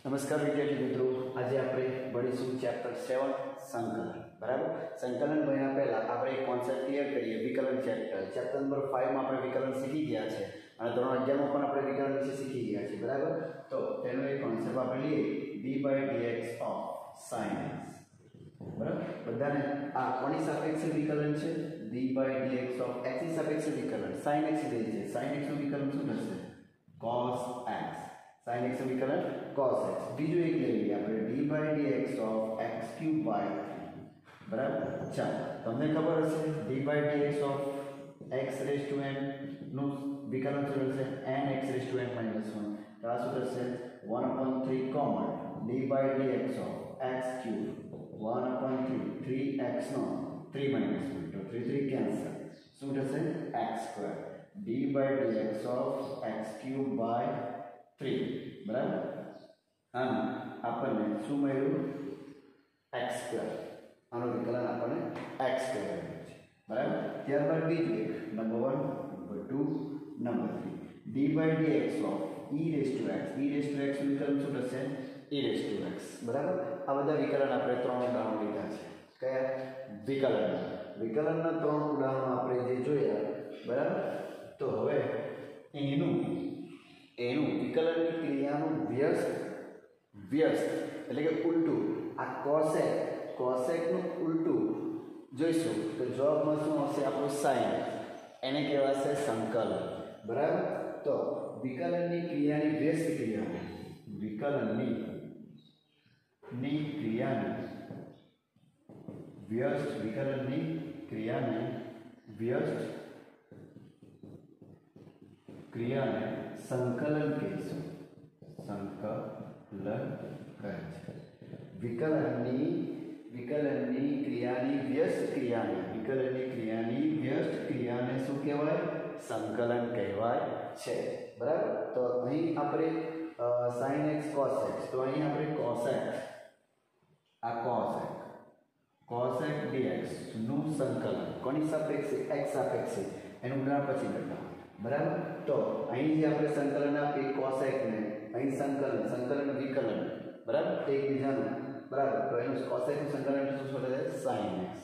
नमस्कार विद्यार्थी मित्रों, आज आप भणीशुं चैप्टर 7 संकलन। बराबर, संकलन भण्या पहला आपणे एक कॉन्सेप्ट क्लियर करिए। विकलन चैप्टर नंबर 5 में आपणे विकलन शीखी गया है और धोरण 11 में पण आपणे विकलन विषे शीखी गया है। बराबर, तो तेनो एक कॉन्सेप्ट आपणे लिए d/dx ऑफ sin x। बराबर, बधाने आ कोनी सापेक्षे विकलन छे? d/dx ऑफ x ની સાપેક્ષે વિકલન sin x દે છે। sin x નું વિકલન શું થશે? cos x। sin x નું વિકલન cos x। બીજું એક લઈ લઈએ આપણે d/dx ऑफ x³/3। બરાબર, ચાલો તમને ખબર હશે d/dx ऑफ x⁻n નું વિકલન શું થશે? nx⁻n - 1। તો આ શું થશે? 1/3 common d/dx of x³ 1/3 3x નો 3 - 1 તો 3 કેન્સલ શું થશે? x² d/dx of x³/3। बराबर, आम आपने शू मळ्युं? x² आनो विकलन आपने x² बराबर। त्यारबाद बीजું એક number 1 number 2 number 3 d/dx of e⁻x નું विकलन શું થશે? e⁻x। बराबर, આ બધા વિકલન આપણે ત્રણ ઉદાહરણ લીધા છે। કયા વિકલનના ત્રણ ઉદાહરણો આપણે જે જોયા। બરાબર, તો હવે એનું વિકલનની ક્રિયાનું વ્યસ્ત એટલે કે ઉલટું આ કોસેકનું ઉલટું જોઈશું તો જવાબમાં શું આવશે? આપણું સાઇન, એને કહેવાશે સંકલન। બરાબર, તો વિકલનની ક્રિયાની વ્યસ્ત ક્રિયાને संकलन कहीशुं। संकलन કહે છે। વિકલનની ક્રિયાની વ્યસ્ત ક્રિયાને શું કહેવાય? સંકલન કહેવાય છે। બરાબર, તો અહીં આપણે sin x cos x, તો અહીં આપણે cosec dx નું સંકલન કોની સાપેક્ષે? x સાપેક્ષે, એનું ઉદાહરણ પછી લખા। बराबर, तो अहीं जे आपणे संकलन आपी cosec ने अहीं संकलन विकलन बराबर एकबीजानुं। बराबर, तो एनुं cosec नुं संकलन शुं थशे? sin x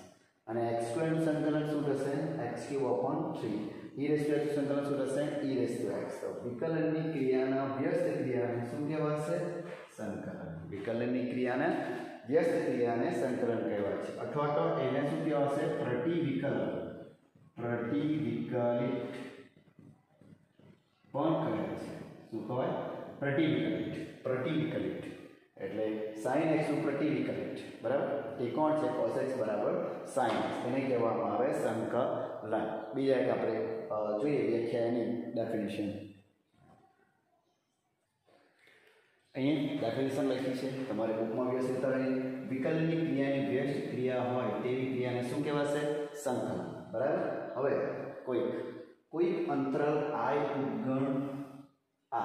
अने x² नुं संकलन शुं थशे? x³/3 e⁻x नुं संकलन शुं थशे? e⁻x। तो विकलननी क्रियाना व्यस्त क्रियाने शुं कहेवाय? संकलन। विकलननी क्रियाना व्यस्त क्रियाने संकलन कहेवाय छे, अथवा तो एने शुं कहेवाय? प्रतिविकलित પણ કહે છે। શું કહેવાય? प्रतिविकलित એટલે sin x નું प्रतिविकलित। બરાબર, એ કોણ છે? cos x બરાબર sin x, એને કહેવામાં આવે સંકલન। બીજા એક આપણે જોઈએ વ્યાખ્યાની ડેફિનેશન। અહીં ડેફિનેશન લખી છે તમારે બુકમાં વ્યવસ્થિત રહે। વિકલનની ક્રિયાની વ્યસ્ત ક્રિયા હોય તેવી ક્રિયાને શું કહેવાશે? સંકલન। બરાબર, હવે कोई अंतराल I उद्गण आ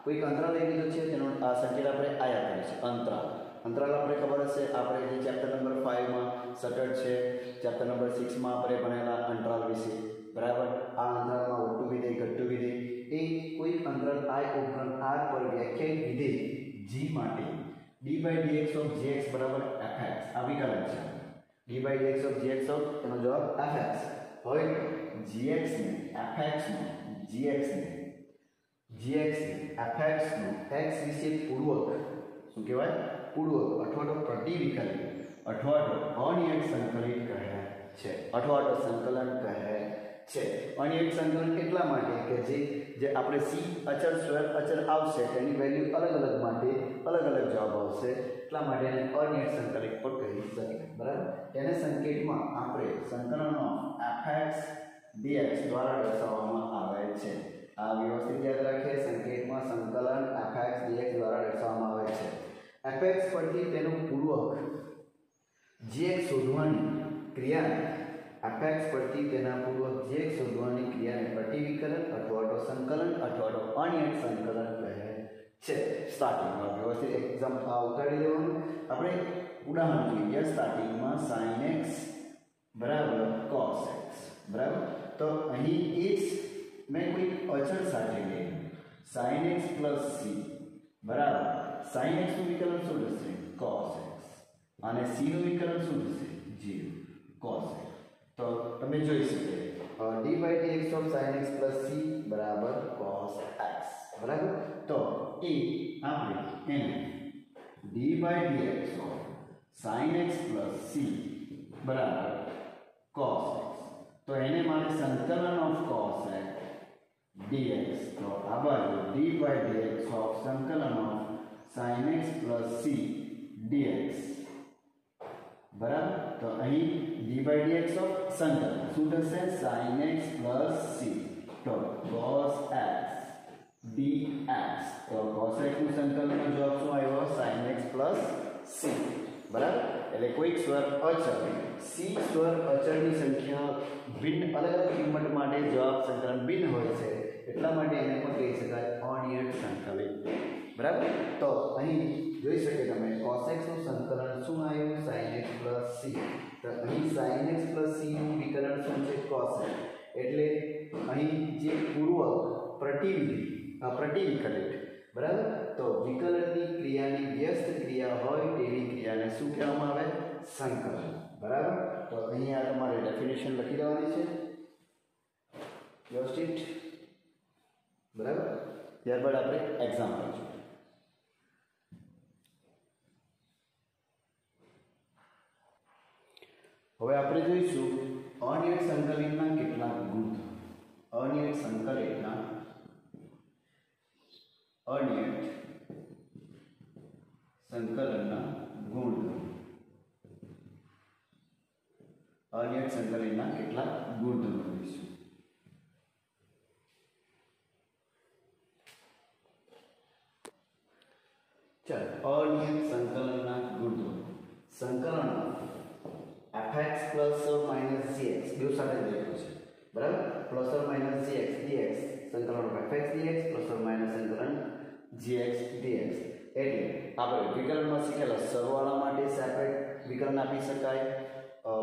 कोई अंतराल लई लीधो छे, तेनो आ संकेत आपणे I आपेलो छे। अंतराल आपणे खबर हशे, आपणे जे चैप्टर नंबर 5 में सटर्ड छे, चैप्टर नंबर 6 में आपणे भणेला अंतराल विषे। बराबर, आ अंतराल में ओटू विधेय घट्टू विधेय ए कोई अंतराल I उद्गण R पर व्याख्यायित विधेय G माटे d/dx ऑफ gx बराबर fx आ विकलन छे। d/dx ऑफ gx ऑफ एनो जवाब fx होय। gx ने fx नो gx ने fx नो x विषे पूर्वक શું કહેવાય? પૂર્વક अथवा तो प्रतिविकलित अथवा तो अनियत संकलित કહે છે। अथवा तो संकलन કહે છે। अनियत संकलन એટલા માટે કે જે આપણે c અચળ સ્વર અચળ આવશે તેની વેલ્યુ અલગ માટે અલગ જવાબ આવશે, એટલા માટે એને અનિયત સંકલિત પણ કહી શકાય। બરાબર, તેને સંકેતમાં આપણે સંકલનનો fx dx द्वारा दर्शावવામાં આવે છે। આ વ્યવસ્થિત યાદ રાખીએ, સંકેતમાં સંકલન fx dx द्वारा દર્શાવવામાં આવે છે। fx પરથી તેનું પૂર્વક gx શોધવાની ક્રિયાને fx પરથી તેના પૂર્વક gx શોધવાની ક્રિયાને प्रतिविकलन अथवा तो संकलन अथवा तो अनियत संकलन કહે છે। સ્ટાર્ટિંગમાં વ્યવસ્થિત એક્ઝામ ઉતારી લેવાનું। આપણે ઉદાહરણ જોઈએ। સ્ટાર્ટિંગમાં sin x बराबर cos x। बराबर, तो અહીં x मैं कोई अचल साथे ले sin x प्लस c બરાબર sin x નું વિકલન શું થશે cos x અને c નું વિકલન શું થશે 0 cos x. તો તમે જોઈ શકો d by dx of sin x plus c બરાબર cos x બરાબર. તો એ આપણે એને d by dx of sin x plus c બરાબર cos x. તો એને મારે સંકલન of cos x dx. તો આ બાજુ d by dx of સંકલન of sin x plus c dx બરાબર. તો અહીં d by dx of સંકલન શું થશે sin x plus c. તો cos x dx. તો cos x નું સંકલનનો જવાબ શું આવ્યો sin x plus c બરાબર. એટલે કોઈક સ્વર અચળ c સ્વર અચળની સંખ્યા ભિન્ન અલગ અલગ કિંમત માટે જવાબ સંકલન ભિન્ન હોય છે એટલા માટે એને પણ કહી શકાય અનિયત સંકલિત બરાબર. તો અહીં જોઈ શકે તમે cos x નું સંકલન શું આવ્યું sin x plus c. તો અહીં sin x plus c નું વિકલન શું છે cos x. એટલે અહીં જે પૂર્વ પ્રતિવિકલિત બરાબર. તો વિકલનની ક્રિયાની વ્યસ્ત ક્રિયા હોય તેવી ક્રિયાને શું કહેવામાં આવે સંકલન બરાબર. તો અહીંયા તમારે ડેફિનેશન લખી દેવાની છે વ્યવસ્થિત બરાબર. ત્યારબાદ આપણે એક્ઝામ્પલ જોઈએ. હવે આપણે જોઈશું અનિયત સંકલિતના કેટલાક ગુણ. અનિયત સંકલિતના સંકલનના ગુણધર્મો. અનિયત સંકલિતના કેટલાક ગુણધર્મો જોઈશું. ચાલો અનિયત સંકલનના ગુણધર્મો. સંકલન fx plus or minus gx બે સાથે લખ્યું છે બરાબર. plus or minus gx dx સંકલન fx dx plus or minus સંકલન gx dx. એટલે આપણે વિકલનમાં શીખેલા સરવાળા માટે સેપરેટ વિકલન આપી શકાય,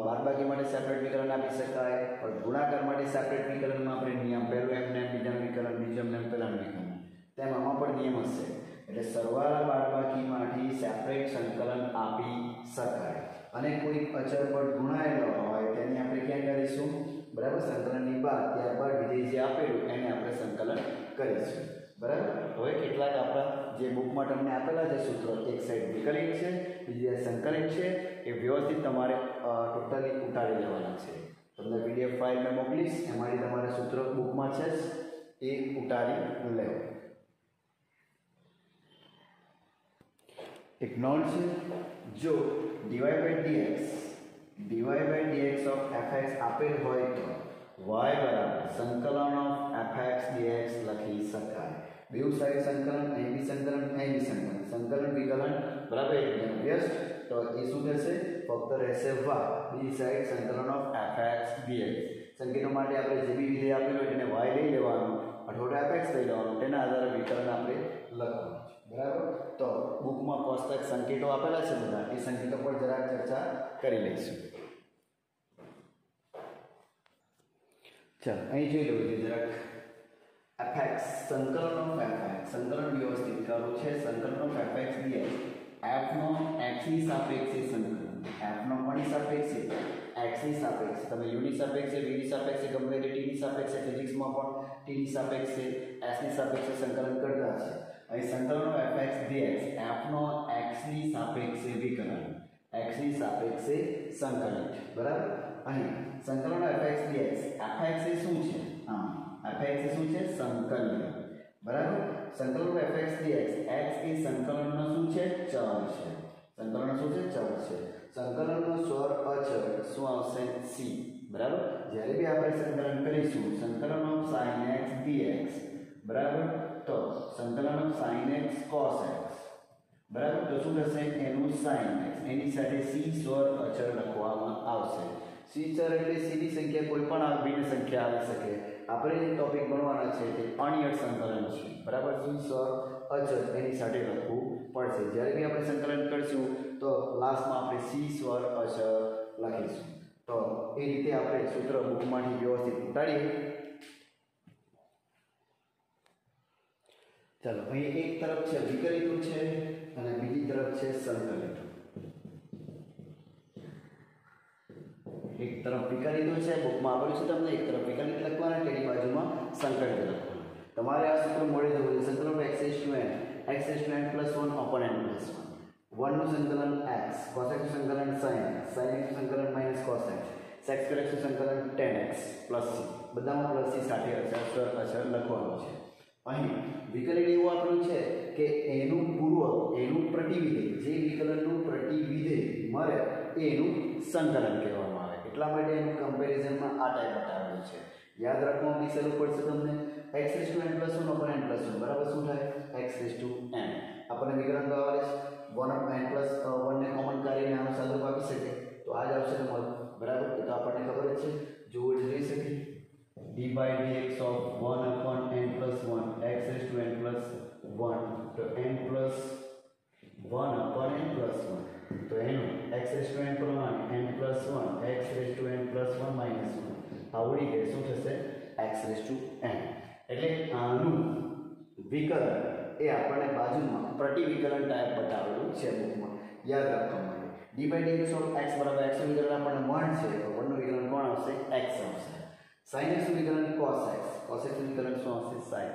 બાદબાકી માટે સેપરેટ વિકલન આપી શકાય, પણ ગુણાકાર માટે સેપરેટ વિકલનમાં આપણે નિયમ પહેલું એમ ને બીજાનું વિકલન બીજું એમ પહેલાનું વિકલન તેમ આમાં પણ નિયમ હશે. એટલે સરવાળા બાદબાકીમાંથી સેપરેટ સંકલન આપી શકાય. અને કોઈ અચળ પર ગુણાયેલો હોય તેને આપણે ક્યાં કરીશું બરાબર સંકલનની બાદ ત્યારબાદ વિધેય જે આપેલું એને આપણે સંકલન કરીશું બરાબર. હવે કેટલાક આપણા જે બુકમાં તમને આપેલા છે સૂત્રો એક સાઈડ વિકલિત છે બીજી સંકલિત છે એ વ્યવસ્થિત તમારે ટોટલી ઉતારી લેવાના છે. તમને પીડીએફ ફાઇલ મેં મોકલીશ એમાંથી તમારે સૂત્ર બુકમાં છે એ ઉતારી લેવો. એક નોંધ છે જો dy by dx of fx આપેલ હોય તો y બરાબર સંકલન of fx dx લખી શકાય. બેઉ સાઈડ સંકલન અહીં સંકલન સંકલન વિકલન બરાબર એકદમ વ્યસ્ત. તો એ શું થશે ફક્ત રહેશે y. બીજી સાઈડ સંકલન of fx dx. સંકેતો માટે આપણે જે બી વિધેય આપેલું હોય તેને y લઈ લેવાનું અથવા fx લઈ લેવાનું તેના આધારે વિકલન આપણે લખવાનું બરાબર. તો બુકમાં કોષ્ટક સંકેતો આપેલા છે બધા એ સંકેતો પર જરાક ચર્ચા કરી લઈશું. ચાલો અહીં જોઈ લો કે જરાક fx સંકલન of fx સંકલન વ્યવસ્થિત કરવું છે. સંકલન of fx dx f no x ની સાપેક્ષે સંકલન f નો કોની સાપેક્ષે x ની સાપેક્ષે. તમે u ની સાપેક્ષે v ની સાપેક્ષે ગમે તે t ની સાપેક્ષે ફિઝિક્સમાં પણ t ની સાપેક્ષે s ની સાપેક્ષે સંકલન કરતા છે. અહીં સંકલન of fx dx f no x ની સાપેક્ષે વિકલન x ની સાપેક્ષે સંકલિત બરાબર. અહીં સંકલન of fx dx fx એ શું છે fx એ શું છે સંકલન બરાબર. સંકલન of fx dx x એ સંકલનનો શું છે ચલ છે. સંકલનનો શું છે ચલ છે. સંકલનનો સ્વર અચળ શું આવશે c બરાબર. જ્યારે બી આપણે સંકલન કરીશું સંકલન of sin x dx બરાબર તો સંકલન of sin x cos x બરાબર. તો શું થશે એનું sin x એની સાથે c સ્વર અચળ લખવામાં આવશે. c ચલ એટલે c ની સંખ્યા કોઈ પણ ભિન્ન સંખ્યા આવી શકે. આપણે જે ટોપિક ભણવાના છે તે અનિયત સંકલન છે બરાબર. c સ્વર અચળ એની સાથે લખવું પડશે. જ્યારે બી આપણે સંકલન કરીશું તો લાસ્ટમાં આપણે c સ્વર અચળ લખીશું. તો એ રીતે આપણે સૂત્ર બુકમાંથી વ્યવસ્થિત ઉતારીએ. चलो અહીં એક તરફ છે વિકલિતું છે અને બીજી તરફ છે સંકલિત। એક તરફ વિકલિતું છે બુકમાં આપેલું છે તમને, એક તરફ વિકલિત લખવાના, તેની બાજુમાં સંકલિત લખવાના। તમારે આ સૂત્ર મળી જવું છે સંકલન x n + 1 upon n + 1 1 નું સંકલન x cos x નું સંકલન sin x sin x નું સંકલન -cos x sec square x નું સંકલન tan x + c બધામાં પ્લસ c સાથે અક્ષર લખવાનું છે। અહીં વિકલન એવું આપણું છે કે એનું પૂર્વ એનું પ્રતિવિધેય જે વિકલનનું પ્રતિવિધેય મળે એનું સંકલન કહેવામાં આવે, એટલા માટે એનું કમ્પેરિઝનમાં આ ટાઈપ બતાવેલું છે। યાદ રાખવા વિસરવું પડશે તમને। x n + 1 upon n + 1 બરાબર શું થાય x n આપણને વિકલન તો આવડે છે 1 upon n + 1 ને કોમન કાઢીને આનું સાદુરૂપ આપી શકે તો આ જ આવશે તમારું બરાબર। તો આપણને ખબર જ છે જોવો જ જોઈ શકે d/dx of 1 upon n + 1 x n + 1 તો n + 1 upon n + 1 તો એનું x n પ્રમાણે n + 1 x n + 1 - 1 આવડી ગયું શું થશે x n। એટલે આનું વિકલન એ આપણને બાજુમાં પ્રતિવિકલન ટાઈપ બતાવેલું છે બુકમાં, યાદ રાખવા માટે d/dx of x = x નું વિકલન આપણને 1 છે તો 1 નું વિકલન કોણ આવશે x આવશે। sin x નું વિકલન cos x નું વિકલન શું આવશે sin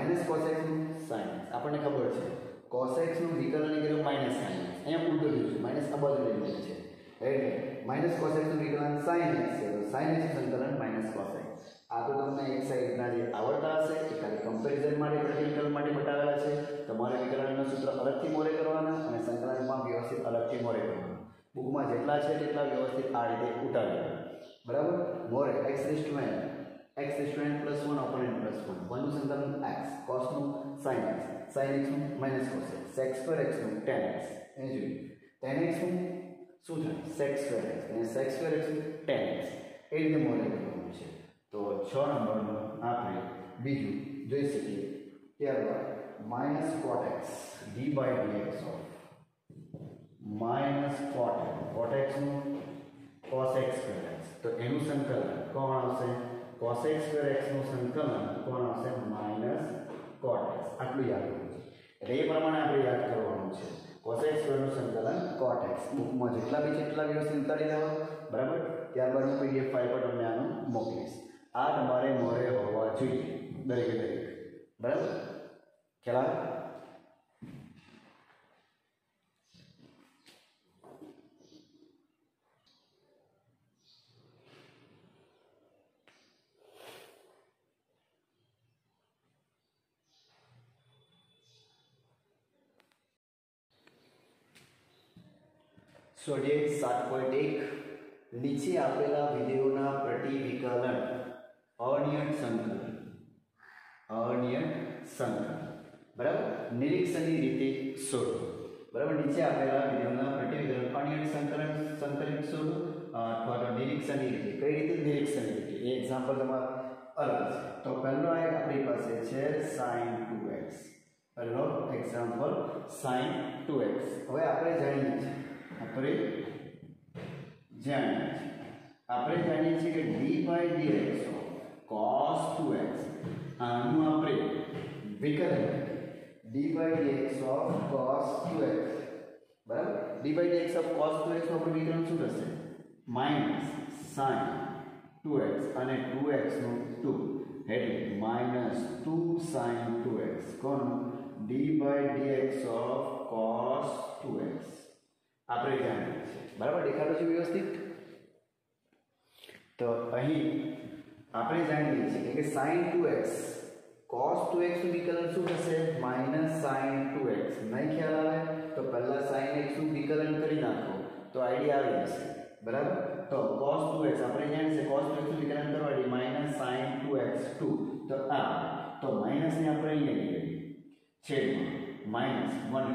x -cos x નું sin x આપણને ખબર છે cos x નું વિકલન ની કર્યું -sin x અહીંયા ઉલટું લીધું છે માઈનસ આ બાજુ લીધું છે એટલે -cos x નું વિકલન sin x છે તો sin x નું સંકલન -cos x। આ તો તમને એક સાઈડના જે આવડતા હશે એ ખાલી કમ્પેરિઝન માટે પ્રતિવિકલન માટે બતાવેલા છે। તમારે વિકલનનું સૂત્ર અલગથી મોરે કરવાના અને સંકલનમાં વ્યવસ્થિત અલગથી મોરે કરવાના। બુકમાં જેટલા છે તેટલા વ્યવસ્થિત આ રીતે ઉતારી લેવાના બરાબર। મોરે x n + 1 upon n + 1 1 નું સંકલન x cos નું sin x sin x નું -cos x sec square x નું tan x એ જોયું tan x નું શું થાય sec square x અને sec square x નું tan x એ રીતે મોરે કરવાનું છે। તો 6 નંબરનું આપણે બીજું જોઈ શકીએ ત્યારબાદ -cot x d/dx of -cot x નું cos x square x તો એનું સંકલન કોણ આવશે cos x square x નું સંકલન કોણ આવશે -cot x આટલું યાદ રાખવું છે। એટલે એ પ્રમાણે આપણે યાદ કરવાનું છે cos x square નું સંકલન cot x બુકમાં જેટલા બી છે એટલા વ્યવસ્થિત ઉતારી દેવા બરાબર। ત્યારબાદ હું PDF ફાઇલ પર તમને આનું મોકલીશ। આ તમારે મોરે હોવા જોઈએ દરેકે દરેક બરાબર ખ્યાલ આવે। સ્વાધ્યાય 7.1 નીચે આપેલા વિધેયોના પ્રતિવિકલન અનિયત સંકલન બરાબર નિરીક્ષણની રીતે શોધો બરાબર। નીચે આપેલા વિધેયોના પ્રતિવિકલન અનિયત સંકલિત શોધો અથવા તો નિરીક્ષણની રીતે કઈ રીતે નિરીક્ષણની રીતે એ એક્ઝામ્પલ તમારે અલગ છે। તો પહેલો એક આપણી પાસે છે sin 2x પહેલો એક્ઝામ્પલ sin 2x હવે આપણે જાણીએ છીએ કે d/dx cos 2x આનું આપણે વિકલન d/dx cos 2x બરાબર। d/dx cos 2x નું આપણું વિકલન શું થશે -sin 2x અને 2x નું 2 એટલે -2 sin 2x કોનું d/dx cos 2x આપણે જાણીએ છીએ બરાબર। દેખાડો છે વ્યવસ્થિત। તો અહીં આપણે જાણીએ છીએ કે sin 2x cos 2x નું વિકલન શું થશે -sin 2x નહીં ખ્યાલ આવે તો પહેલા sin x નું વિકલન કરી નાખો તો આઈડિયા આવી જશે બરાબર। તો cos 2x આપણે જાણીએ છીએ cos 2x નું વિકલન કરવાથી -sin 2x 2 તો આ તો માઈનસ ને આપણે અહીંયા લઈ લઈએ છેદમાં -1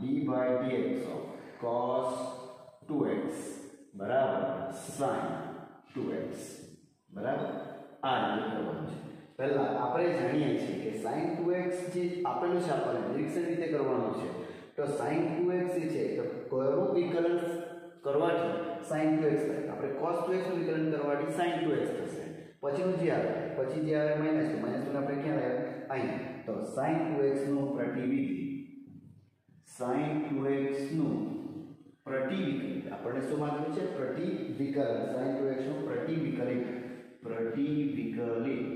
d/dx cos 2x બરાબર sin 2x બરાબર આ રીતે કરવાનું છે। પહેલા આપણે જાણીએ છીએ કે sin 2x જે આપેલું છે આપણને નિરીક્ષણ રીતે કરવાનું છે તો sin 2x છે તો કયું વિકલન કરવાથી sin 2x થાય આપણે cos 2x નું વિકલન કરવાથી sin 2x થશે। પછીનું જે આવે પછી જે આવે માઈનસ તો આપણે ક્યાં લાવ્યા અહીં તો તો sin 2x નું પ્રતિવિકલિત આપણને શું માંગ્યું છે? પ્રતિવિકલન. sin 2x નું પ્રતિવિકલિત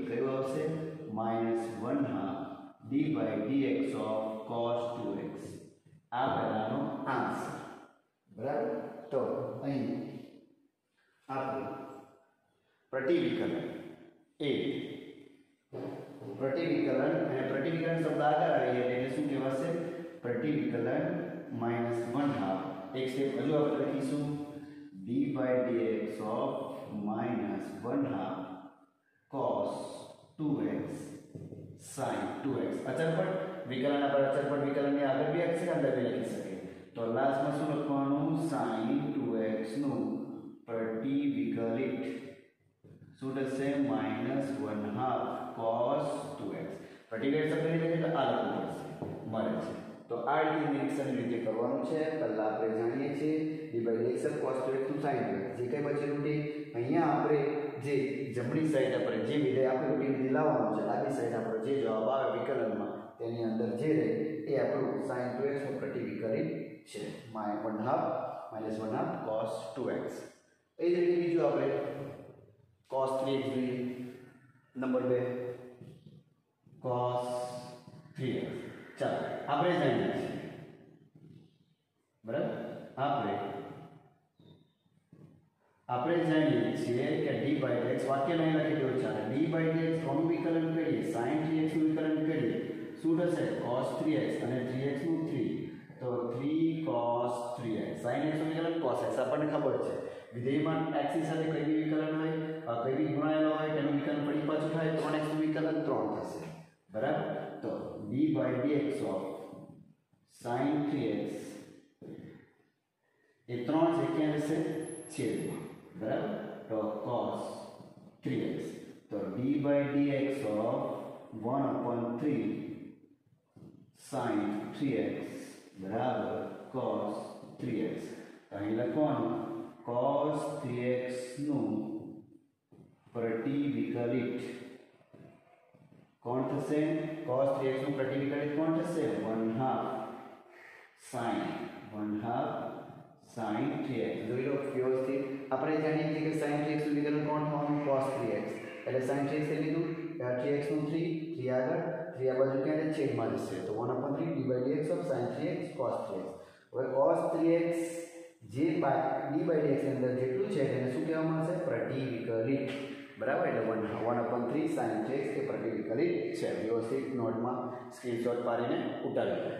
કયું આવશે? -1/2 d/dx of cos 2x. આ પહેલાનો આન્સર. બરાબર. તો અહીં આપણે પ્રતિવિકલન પ્રતિવિકલન શબ્દ આગળ આવી એટલે શું કહેવાશે? પ્રતિવિકલન -1/2. એક સ્ટેપ હજુ આપણે લખીશું d/dx of -1/2 cos 2x sin 2x. અચળપટ વિકલન આપણે અચળપટ વિકલનની આગળ બી અક્ષર અંદર બી લખી શકીએ. તો લાસ્ટમાં શું લખવાનું? sin 2x નું પ્રતિવિકલિત શું થશે? -1/2 cos 2x. પ્રતિવિકલિત શબ્દની જગ્યાએ આ લખવું પડશે. મળે છે. તો આ રીતે નિરીક્ષણ રીતે કરવાનું છે. પહેલા આપણે જાણીએ છીએ d/dx cos 2x નું sin 2x. જે કંઈ બચેલું તે અહીંયા આપણે જે જમણી સાઈડ આપણે જે વિધેય આપ્યું તે વિધેય લાવવાનું છે. ડાબી સાઈડ આપણો જે જવાબ આવે વિકલનમાં તેની અંદર જે રહે એ આપણું sin 2x નું પ્રતિવિકલિત છે. -1/2 cos 2x. એ જ રીતે બીજું આપણે cos 3x જોઈએ. Number 2 cos 3x. ચાલો આપણે જાણીએ છીએ. બરાબર. આપણે જાણીએ છીએ કે d/dx વાક્ય નહીં લખી દો. ચાલે d/dx નું વિકલન કરીએ, sin 3x નું વિકલન કરીએ, શું થશે? cos 3x અને 3x નું 3, તો 3 cos 3x. sin x નું વિકલન cos x. આપણને ખબર છે વિધેયમાં x ની સાથે કઈ બી વિકલન હોય, કઈ બી ગુણાયેલો હોય તેનું વિકલન ફરી પાછું થાય. 3x નું વિકલન 3 થશે. બરાબર. તો d/dx of sin 3x એ 3 છે ક્યાં રહેશે? છેદમાં. બરાબર. તો cos 3x. તો d/dx of 1/3 sin 3x બરાબર cos 3x. અહીં લખવાનું cos 3x નું પ્રતિવિકલિત કોણ થશે? cos 3x નું પ્રતિવિકલિત કોણ થશે? 1/2 sin 3x. જોઈ લો વ્યવસ્થિત. આપણે જાણીએ છીએ કે sin 3x નું વિકલન કોણ થવાનું? cos 3x. એટલે sin 3x એ લીધું 3x નું 3 આગળ 3 આ બાજુ ક્યાં છેદમાં જશે. તો 1/3 d/dx of sin 3x cos 3x. હવે cos 3x જે d/dx ની અંદર જેટલું છે તેને શું કહેવામાં આવશે? પ્રતિવિકલિત. બરાબર. એટલે 1/3 sin 3x એ પ્રતિવિકલિત છે. વ્યવસ્થિત નોટમાં સ્ક્રીનશોટ પાડીને ઉતારી લો.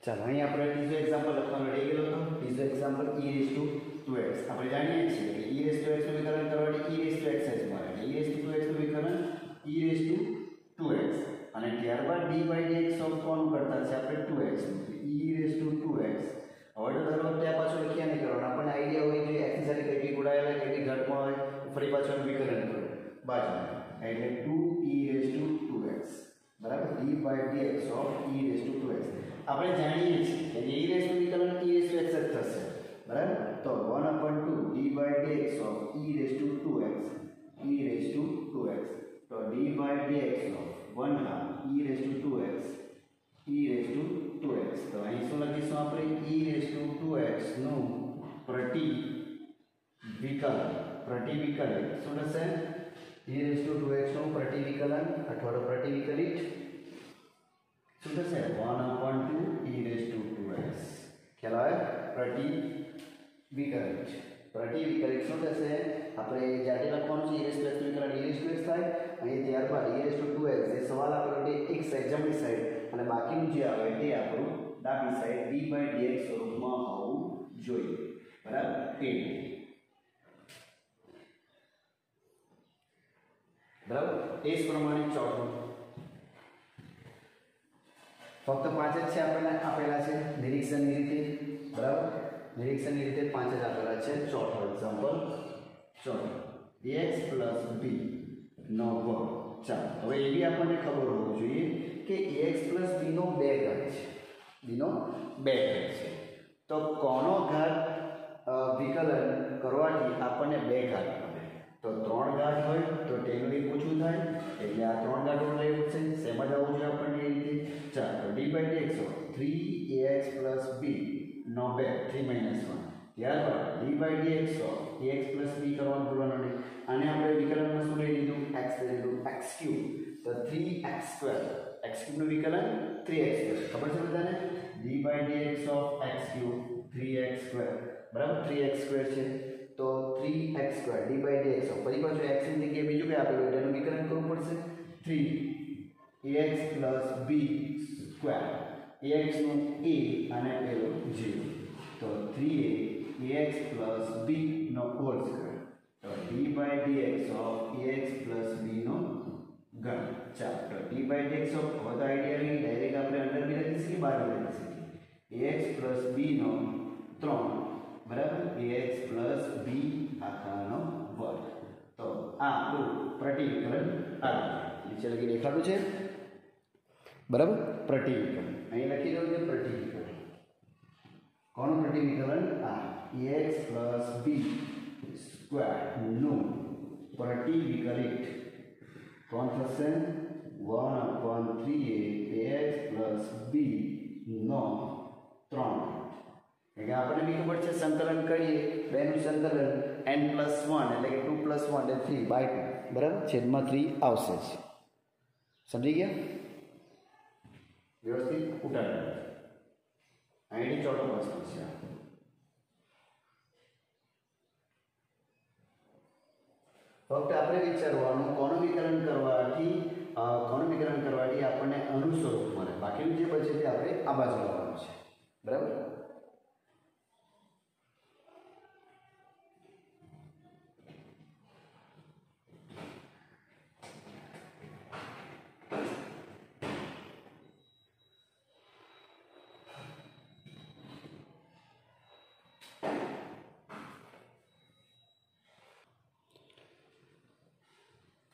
ચાલો અહીં આપણે ત્રીજો એક્ઝામ્પલ લખવાનો રહી ગયેલો હતો. ત્રીજો એક્ઝામ્પલ e2x. આપણે જાણીએ છીએ કે e2x નું વિકલન કરવાથી e2x જ મળે. e2x નું વિકલન e2x અને ત્યારબાદ d/dx ઓફ કોનું કરતા છે આપણે 2x નું e2x. હવે તો ધારો ત્યાં પાછું લખ્યા નહીં કરવાનું. આપણને આઈડિયા હોય કે x ની સાથે કઈ બી ગુણાયેલા કઈ બી ઘટમાં હોય ફરી પાછું વિકલન કરો બાજુમાં. એટલે 2e2x બરાબર d/dx ઓફ e2x. આપણે જાણીએ છીએ કે e નું વિકલન e2x જ થશે. બરાબર. તો 1/2 d/dx of e2x. તો d/dx of 1/2 e2x. તો અહીં શું લખીશું આપણે? e2x નું પ્રતિવિકલિત શું થશે? e2x નું પ્રતિવિકલન અથવા પ્રતિવિકલિત શું થશે? 1/2 e2x. ખ્યાલ આવે? પ્રતિવિકલિત પ્રતિવિકલિત શું થશે આપણે જાતે લખવાનું છે e ટુ x વિકલન e ટુ x થાય અને ત્યારબાદ e ટુ 2x જે સવાલ આપેલો તે x જમણી સાઈડ અને બાકીનું જે આવે તે આપણું ડાબી સાઈડ d/dx સ્વરૂપમાં હોવું જોઈએ બરાબર તે બરાબર એ જ પ્રમાણે ચોથું ફક્ત 5 જ છે આપેલા છે નિરીક્ષણની રીતે બરાબર નિરીક્ષણની રીતે 5 જ આપેલા છે ચોથો એક્ઝામ્પલ ચોથો ax + b નો વર્ગ ચાલો હવે એ બી આપણને ખબર હોવું જોઈએ કે ax + b નો 2 ઘાત છે b નો 2 ઘાત છે તો કોનો ઘાત વિકલન કરવાથી આપણને 2 ઘાત મળે તો 3 ઘાત હોય તો તેનું એક ઓછું થાય એટલે આ 3 ઘાતો લેવું છે શેમાં જવું છે આપણને એ રીતે ચાલો d/dx 3ax + b નો 2 3 - 1 ત્યારબાદ d/dx ax + b કરવાનું ભૂલવાનું નહીં આને આપણે વિકલનમાં શું લઈ લીધું x લઈ લીધું x3 તો 3x2 x3 નું વિકલન 3x2 ખબર છે બધાને d/dx x3 3x2 બરાબર 3x2 છે તો 3x2 d/dx ફરી પાછું x ની જગ્યાએ બીજું કઈ આપેલું એટલે એનું વિકલન કરવું પડશે 3ax + b સ્ક્વેર ax નું a અને પેલું 0 તો 3ax + b નો હોલ સ્ક્વેર તો d/dx ax + b નો ઘન ચાલો તો d/dx હવે તો આઈડિયા રહી ડાયરેક્ટ આપણે અંડર બી લખી શકીએ બહાર લખી શકીએ ax + b નો 3 બરાબર ax + b આખાનો વર્ગ તો આ આપણું પ્રતિવિકલન આવે નીચે લખી દેખાડું છે બરાબર પ્રતિવિકલન અહીં લખી દઉં છે પ્રતિવિકલન કોનું પ્રતિવિકલન આ ax + b સ્ક્વેર નું પ્રતિવિકલિત કોણ થશે 1/3a ax + b નો 3 એટલે આપણને બી ખબર છે સંકલન કરીએ બેનું સંકલન n + 1 એટલે કે 2 + 1 એટલે 3/2 બરાબર છેદમાં 3 આવશે જ સમજી ગયા વ્યવસ્થિત ઉતારો અહીં ચોથો પ્રશ્ન છે ફક્ત આપણે વિચારવાનું કોનું વિકલન કરવાથી આપણને અનુસ્વરૂપ મળે બાકીનું જે બચે તે આપણે આ બાજુ લાવવાનું છે બરાબર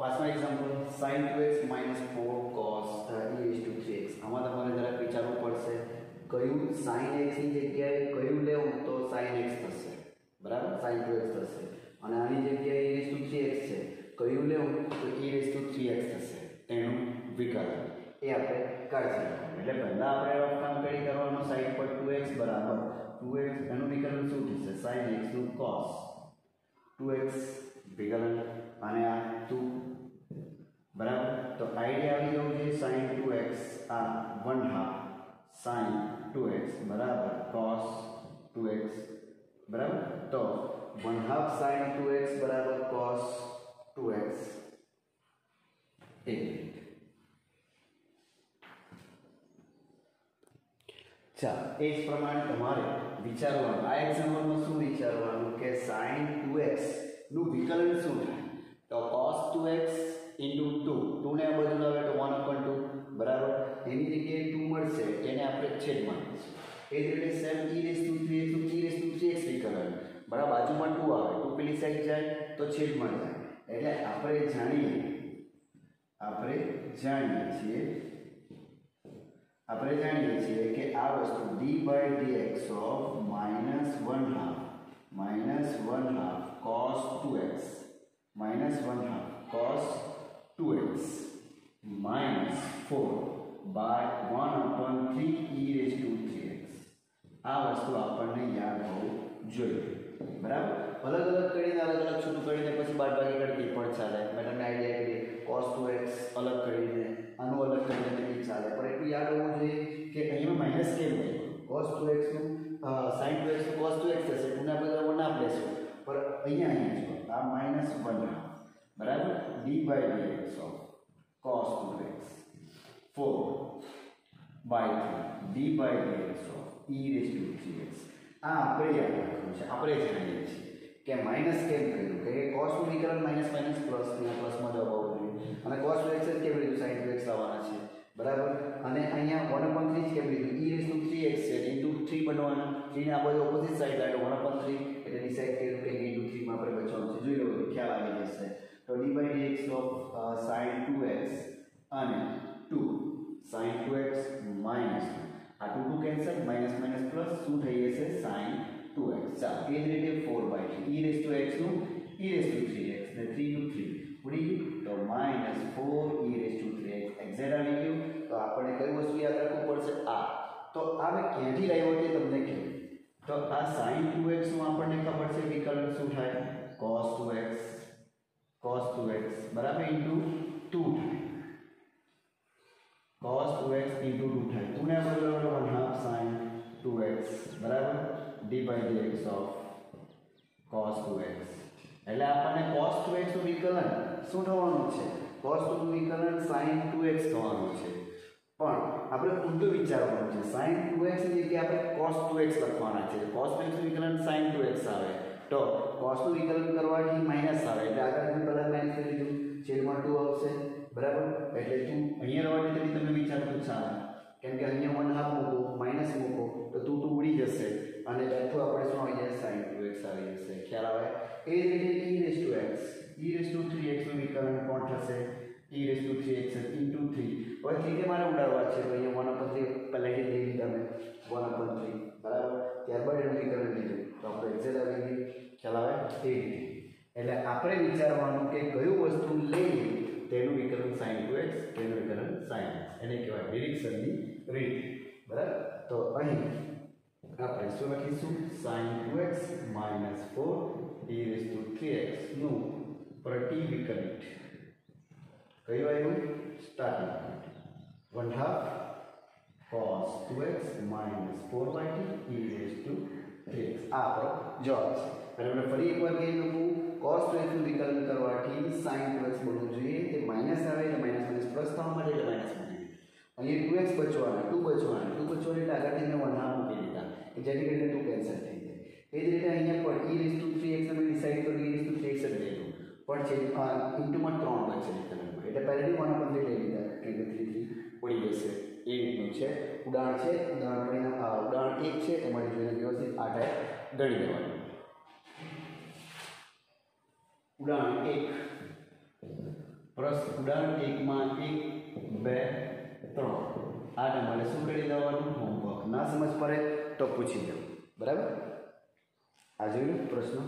પાછું example sin 2x - 4 cos e to 3x આમાં તમારે જરાક વિચારવું પડશે કયું sin x ની જગ્યાએ કયું લેવું તો sin x થશે બરાબર sin 2x થશે અને આની જગ્યાએ e to 3x છે કયું લેવું તો e to 3x થશે તેનું વિકલન એ આપણે કાઢી શકીએ એટલે પહેલા આપણે રફ કામ કરી કરવાનું sin પર 2x બરાબર 2x એનું વિકલન શું થશે sin x નું cos 2x વિકલન અને આ 2 બરાબર તો આઈડિયા આવી ગયો છે sin 2x આ 1/2 sin 2x બરાબર cos 2x બરાબર તો 1/2 sin 2x બરાબર cos 2x એ ચાલો એ જ પ્રમાણે તમારે વિચારવાનું આ એક્ઝામ્પલમાં શું વિચારવાનું કે sin 2x નું વિકલન શું થાય તો cos 2x into 2 ને આ બાજુ લાવે તો 1/2 બરાબર એની જગ્યાએ 2 મળશે એને આપણે છેદમાં લઈશું એ જ રીતે સેમ e to 3x વિકલન બરાબર બાજુમાં 2 આવે 2 પેલી સાઈડ જાય તો છેદમાં જાય એટલે આપણે જાણીએ છીએ કે આ વસ્તુ d/dx of -1/2 cos 2x -1/2 cos 2x minus 4 by 1/3 e to 3x આ વસ્તુ આપણને યાદ હોવું જોઈએ બરાબર અલગ અલગ કરીને અલગ અલગ છૂટું કરીને પછી બાદબાકી કરવી પણ ચાલે મેં તમને આઈડિયા કરી cos 2x અલગ કરીને આનું અલગ કરીને બી ચાલે પણ એટલું યાદ હોવું જોઈએ કે અહીંયા માઇનસ કેમ નહીં cos 2x નું sin 2x નું cos 2x થશે પુનઃ આપણે ના લેશું पर અહીંયા જો આ -1 બરાબર d/dx of cos 2x 4/3 d/dx of e⁻3x આ આપણે યાદ રાખવાનું છે આપણે જાણીએ છીએ કે માઈનસ કેમ કર્યું કે cos નું વિકલન માઈનસ માઈનસ પ્લસ ને પ્લસમાં જવાબ આવવું જોઈએ અને cos 2x કેમ લીધું sin 2x લાવવાના છે બરાબર અને અહીંયા 1/3 કેમ લીધું e⁻3x છે ઇન્ટુ 3 બનવાના 3 ને આ બાજુ ઓપોઝિટ સાઈડ લાવ્યો 1/3 એટલે ડિસાઈડ કર્યું કે ઇન્ટુ 3 માં આપણે બચવાનું છે જોઈ લો ખ્યાલ આવી જશે તો d/dx of sin 2x અને 2 sin 2x minus 2 આ 2 કેન્સલ માઈનસ માઈનસ પ્લસ શું થઈ જશે sin 2x ચાલો એ જ રીતે 4/3 e⁻x નું e⁻3x ને 3 નું 3 ઉડી ગયું તો -4 e⁻3x એક્ઝેક્ટ આવી ગયું તો આપણે કઈ વસ્તુ યાદ રાખવું પડશે આ તો આ મેં ક્યાંથી લાવ્યો તે તમને કહ્યું તો આ sin 2x નું આપણને ખબર છે વિકલન શું થાય cos 2x બરાબર ઇન્ટુ 2 થાય cos 2x ઇન્ટુ 2 થાય 2 ને બદલો 1/2 sin 2x બરાબર d/dx of cos 2x એટલે આપણને cos 2x નું વિકલન શું થવાનું છે cos 2 નું વિકલન sin 2x થવાનું છે પણ આપણે ઊંધું વિચારવાનું છે sin 2x ની જગ્યાએ આપણે cos 2x લખવાના છે cos 2x નું વિકલન sin 2x આવે તો cos નું વિકલન કરવાથી માઈનસ આવે એટલે આગળ મેં પહેલા માઈનસ કરી દીધું છેદમાં 2 આવશે બરાબર એટલે 2 અહીંયા રહેવાની તરી તમે વિચારતું ચાલે કેમ કે અહીંયા 1/2 મૂકો માઈનસ મૂકો તો 2 ઉડી જશે અને બેઠું આપણે શું આવી જશે sin 2x આવી જશે ખ્યાલ આવે એ જ રીતે e⁻3x નું વિકલન કોણ થશે e⁻3x ઇન્ટુ 3 હવે 3 ને મારે ઉડાડવા છે તો અહીંયા 1/3 પહેલાથી લઈ લીધા મેં 1/3 બરાબર ત્યારબાદ એનું વિકલન લીધું તો આપણે એક્ઝેક્ટ આવી ગઈ ખ્યાલ આવે એ રીતે એટલે આપણે વિચારવાનું કે કયું વસ્તુ લઈએ તેનું વિકલન sin 2x તેનું વિકલન sin x એને કહેવાય નિરીક્ષણની રીત બરાબર તો અહીં આપણે શું લખીશું sin 2x - 4 e⁻3x નું પ્રતિવિકલિત કયું આવ્યું સ્ટાર્ટિંગ 1/2 cos 2x - 4/3 e⁻3x આ આપણો જવાબ છે અને આપણે ફરી એકવાર કહી દઉં cos 2x નું વિકલન કરવાથી sin 2x બનવું જોઈએ તે માઈનસ આવે એટલે માઈનસ માઈનસ પ્લસ થવા માટે એટલે માઈનસ બની અહીં 2x બચવાના 2 બચવાના એટલે આગળથી મેં 1/2 મૂકી દીધા કે જેથી કરીને 2 કેન્સલ થઈ જાય એ જ રીતે અહીંયા પણ e⁻3x અમે ડિસાઈડ કર્યું e⁻3x જ લઈશું પણ છે ઇન્ટુમાં 3 બચે વિકલનમાં એટલે પહેલેથી 1/3 લઈ લીધા કે 3 ઉડી જશે એ રીતનું છે ઉદાહરણ છે ઉદાહરણ 1 છે એમાંથી જોઈને વ્યવસ્થિત આ ટાઈપ ગણી દેવાનું ઉદાહરણ 1 ઉદાહરણ 1 માં 1 2 3 આ તમારે શું કરી દેવાનું હોમવર્ક ના સમજ પડે તો પૂછી દો બરાબર આ જોયું પ્રશ્ન